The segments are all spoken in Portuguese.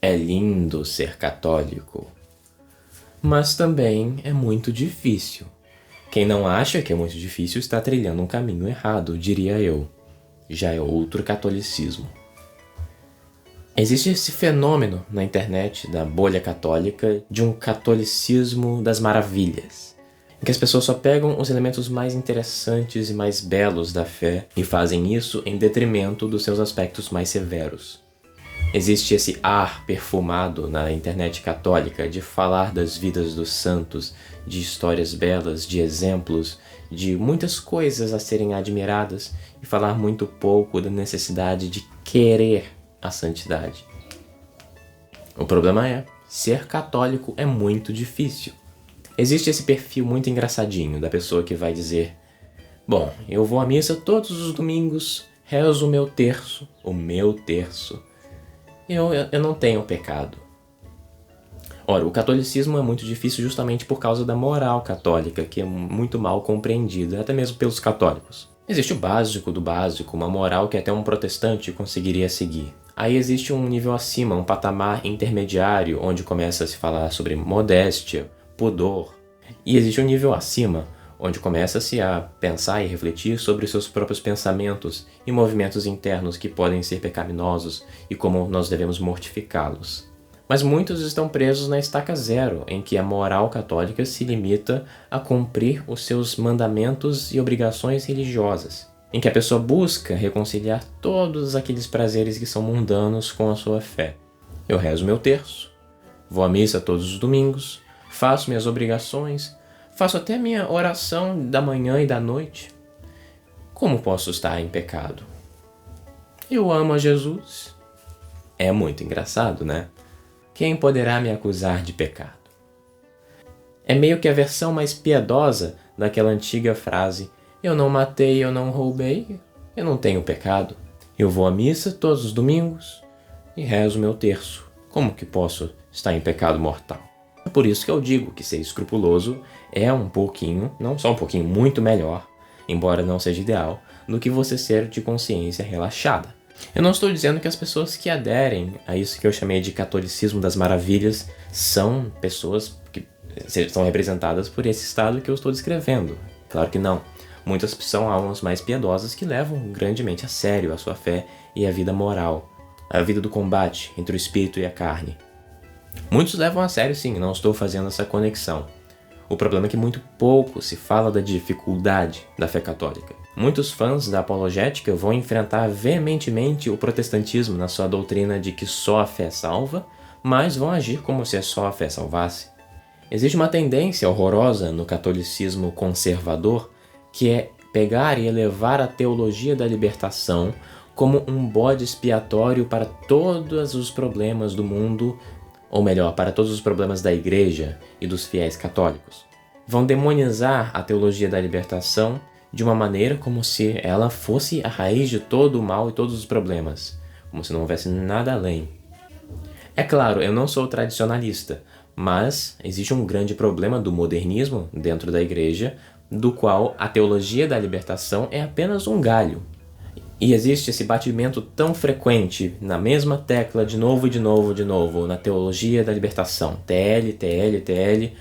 É lindo ser católico, mas também é muito difícil. Quem não acha que é muito difícil está trilhando um caminho errado, diria eu. Já é outro catolicismo. Existe esse fenômeno na internet da bolha católica de um catolicismo das maravilhas, em que as pessoas só pegam os elementos mais interessantes e mais belos da fé e fazem isso em detrimento dos seus aspectos mais severos. Existe esse ar perfumado na internet católica de falar das vidas dos santos, de histórias belas, de exemplos, de muitas coisas a serem admiradas e falar muito pouco da necessidade de querer a santidade. O problema é, ser católico é muito difícil. Existe esse perfil muito engraçadinho da pessoa que vai dizer: bom, eu vou à missa todos os domingos, rezo o meu terço. Eu não tenho pecado. Ora, o catolicismo é muito difícil justamente por causa da moral católica, que é muito mal compreendida, até mesmo pelos católicos. Existe o básico do básico, uma moral que até um protestante conseguiria seguir. Aí existe um nível acima, um patamar intermediário, onde começa a se falar sobre modéstia, pudor. E existe um nível acima, onde começa-se a pensar e refletir sobre os seus próprios pensamentos e movimentos internos que podem ser pecaminosos e como nós devemos mortificá-los. Mas muitos estão presos na estaca zero, em que a moral católica se limita a cumprir os seus mandamentos e obrigações religiosas, em que a pessoa busca reconciliar todos aqueles prazeres que são mundanos com a sua fé. Eu rezo meu terço, vou à missa todos os domingos, faço minhas obrigações, faço até minha oração da manhã e da noite. Como posso estar em pecado? Eu amo a Jesus. É muito engraçado, né? Quem poderá me acusar de pecado? É meio que a versão mais piedosa daquela antiga frase: eu não matei, eu não roubei, eu não tenho pecado. Eu vou à missa todos os domingos e rezo meu terço. Como que posso estar em pecado mortal? É por isso que eu digo que ser escrupuloso é um pouquinho, não só um pouquinho, muito melhor, embora não seja ideal, do que você ser de consciência relaxada. Eu não estou dizendo que as pessoas que aderem a isso que eu chamei de catolicismo das maravilhas são pessoas que são representadas por esse estado que eu estou descrevendo. Claro que não. Muitas são almas mais piedosas que levam grandemente a sério a sua fé e a vida moral, a vida do combate entre o espírito e a carne. Muitos levam a sério, sim, não estou fazendo essa conexão. O problema é que muito pouco se fala da dificuldade da fé católica. Muitos fãs da apologética vão enfrentar veementemente o protestantismo na sua doutrina de que só a fé salva, mas vão agir como se só a fé salvasse. Existe uma tendência horrorosa no catolicismo conservador, que é pegar e elevar a teologia da libertação como um bode expiatório para todos os problemas do mundo, ou melhor, para todos os problemas da igreja e dos fiéis católicos. Vão demonizar a teologia da libertação de uma maneira como se ela fosse a raiz de todo o mal e todos os problemas, como se não houvesse nada além. É claro, eu não sou tradicionalista, mas existe um grande problema do modernismo dentro da igreja, do qual a teologia da libertação é apenas um galho. E existe esse batimento tão frequente na mesma tecla de novo e de novo e de novo na teologia da libertação, TL, TL, TL,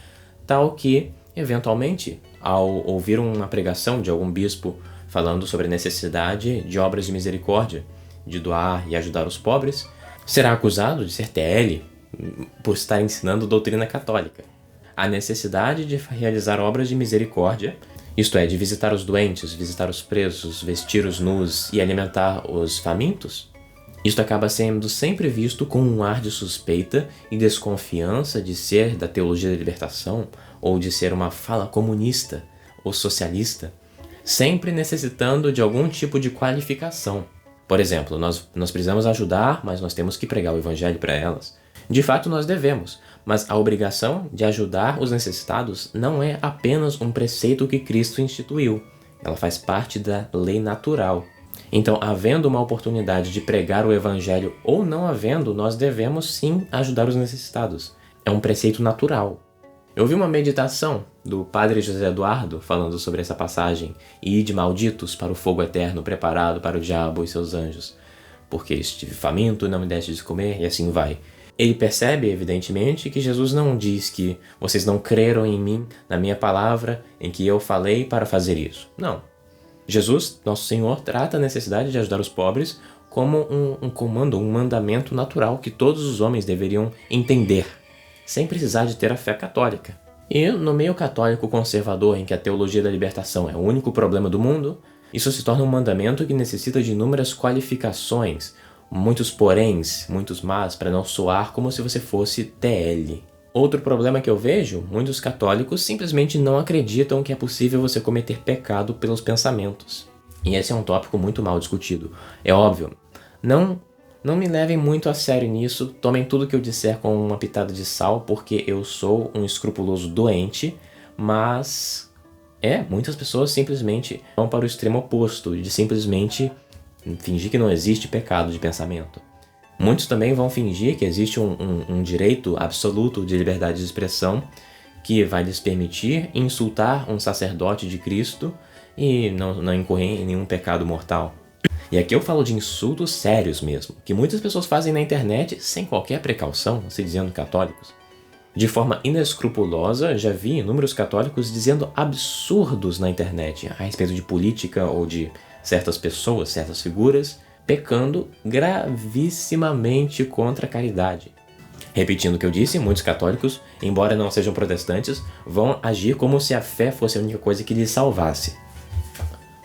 tal que, eventualmente, ao ouvir uma pregação de algum bispo falando sobre a necessidade de obras de misericórdia, de doar e ajudar os pobres, será acusado de ser TL por estar ensinando doutrina católica. A necessidade de realizar obras de misericórdia, isto é, de visitar os doentes, visitar os presos, vestir os nus e alimentar os famintos, isto acaba sendo sempre visto com um ar de suspeita e desconfiança de ser da teologia da libertação ou de ser uma fala comunista ou socialista, sempre necessitando de algum tipo de qualificação. Por exemplo, nós precisamos ajudar, mas nós temos que pregar o evangelho para elas. De fato, nós devemos, mas a obrigação de ajudar os necessitados não é apenas um preceito que Cristo instituiu. Ela faz parte da lei natural. Então, havendo uma oportunidade de pregar o evangelho ou não havendo, nós devemos sim ajudar os necessitados. É um preceito natural. Eu vi uma meditação do padre José Eduardo falando sobre essa passagem: "Ide malditos para o fogo eterno preparado para o diabo e seus anjos, porque estive faminto e não me deste de comer", e assim vai. Ele percebe, evidentemente, que Jesus não diz que vocês não creram em mim, na minha palavra, em que eu falei para fazer isso. Não. Jesus, nosso Senhor, trata a necessidade de ajudar os pobres como um comando, um mandamento natural que todos os homens deveriam entender, sem precisar de ter a fé católica. E no meio católico conservador, em que a teologia da libertação é o único problema do mundo, isso se torna um mandamento que necessita de inúmeras qualificações, muitos poréns, muitos mas, para não soar como se você fosse TL. Outro problema que eu vejo, muitos católicos simplesmente não acreditam que é possível você cometer pecado pelos pensamentos. E esse é um tópico muito mal discutido. É óbvio, não me levem muito a sério nisso, tomem tudo que eu disser com uma pitada de sal, porque eu sou um escrupuloso doente, mas muitas pessoas simplesmente vão para o extremo oposto, de simplesmente fingir que não existe pecado de pensamento. Muitos também vão fingir que existe um direito absoluto de liberdade de expressão que vai lhes permitir insultar um sacerdote de Cristo e não incorrer em nenhum pecado mortal. E aqui eu falo de insultos sérios mesmo, que muitas pessoas fazem na internet sem qualquer precaução, se dizendo católicos. De forma inescrupulosa, já vi inúmeros católicos dizendo absurdos na internet a respeito de política ou de certas pessoas, certas figuras, pecando gravissimamente contra a caridade. Repetindo o que eu disse, muitos católicos, embora não sejam protestantes, vão agir como se a fé fosse a única coisa que lhes salvasse.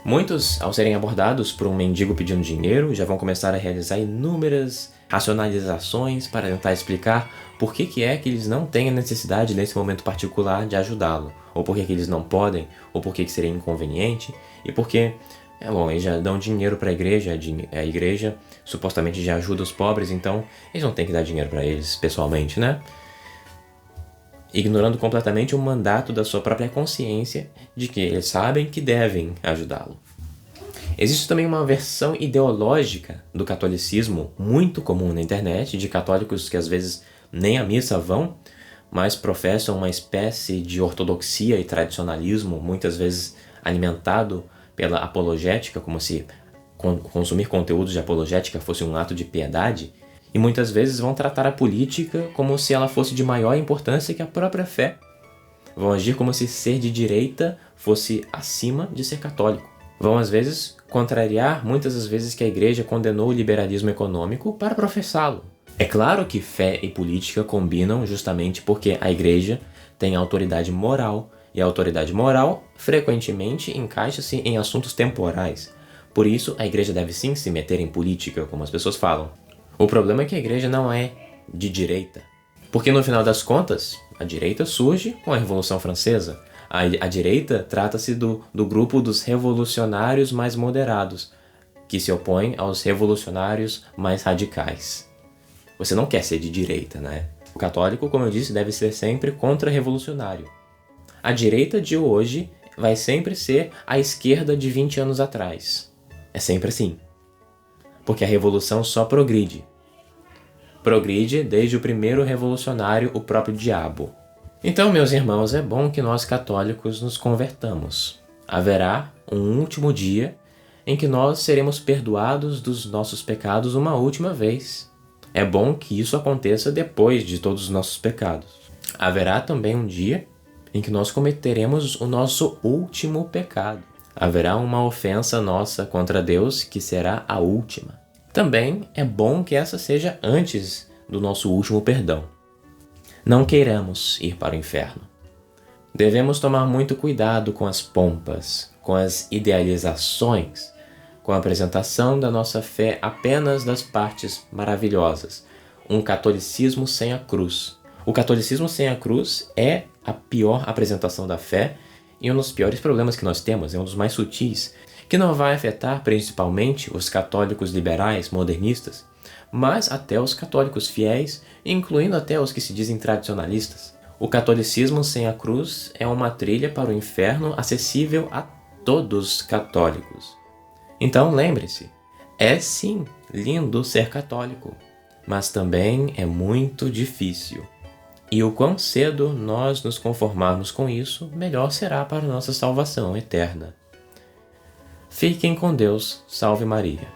Muitos, ao serem abordados por um mendigo pedindo dinheiro, já vão começar a realizar inúmeras racionalizações para tentar explicar por que é que eles não têm a necessidade nesse momento particular de ajudá-lo, ou por que eles não podem, ou por que seria inconveniente, e porque eles já dão dinheiro para a igreja supostamente já ajuda os pobres, então eles não têm que dar dinheiro para eles pessoalmente, né? Ignorando completamente o mandato da sua própria consciência de que eles sabem que devem ajudá-lo. Existe também uma versão ideológica do catolicismo muito comum na internet, de católicos que às vezes nem à missa vão, mas professam uma espécie de ortodoxia e tradicionalismo, muitas vezes alimentado pela apologética, como se consumir conteúdos de apologética fosse um ato de piedade, e muitas vezes vão tratar a política como se ela fosse de maior importância que a própria fé. Vão agir como se ser de direita fosse acima de ser católico. Vão, às vezes, contrariar muitas das vezes que a igreja condenou o liberalismo econômico para professá-lo. É claro que fé e política combinam justamente porque a igreja tem autoridade moral, e a autoridade moral frequentemente encaixa-se em assuntos temporais. Por isso, a igreja deve sim se meter em política, como as pessoas falam. O problema é que a igreja não é de direita. Porque no final das contas, a direita surge com a Revolução Francesa. A direita trata-se do grupo dos revolucionários mais moderados, que se opõem aos revolucionários mais radicais. Você não quer ser de direita, né? O católico, como eu disse, deve ser sempre contra-revolucionário. A direita de hoje vai sempre ser a esquerda de 20 anos atrás. É sempre assim. Porque a revolução só progride. Progride desde o primeiro revolucionário, o próprio diabo. Então, meus irmãos, é bom que nós católicos nos convertamos. Haverá um último dia em que nós seremos perdoados dos nossos pecados uma última vez. É bom que isso aconteça depois de todos os nossos pecados. Haverá também um dia em que nós cometeremos o nosso último pecado. Haverá uma ofensa nossa contra Deus que será a última. Também é bom que essa seja antes do nosso último perdão. Não queiramos ir para o inferno. Devemos tomar muito cuidado com as pompas, com as idealizações, com a apresentação da nossa fé apenas das partes maravilhosas. Um catolicismo sem a cruz. O catolicismo sem a cruz é a pior apresentação da fé e um dos piores problemas que nós temos, é um dos mais sutis, que não vai afetar principalmente os católicos liberais, modernistas, mas até os católicos fiéis, incluindo até os que se dizem tradicionalistas. O catolicismo sem a cruz é uma trilha para o inferno acessível a todos os católicos. Então lembre-se, é sim lindo ser católico, mas também é muito difícil. E o quão cedo nós nos conformarmos com isso, melhor será para nossa salvação eterna. Fiquem com Deus, salve Maria.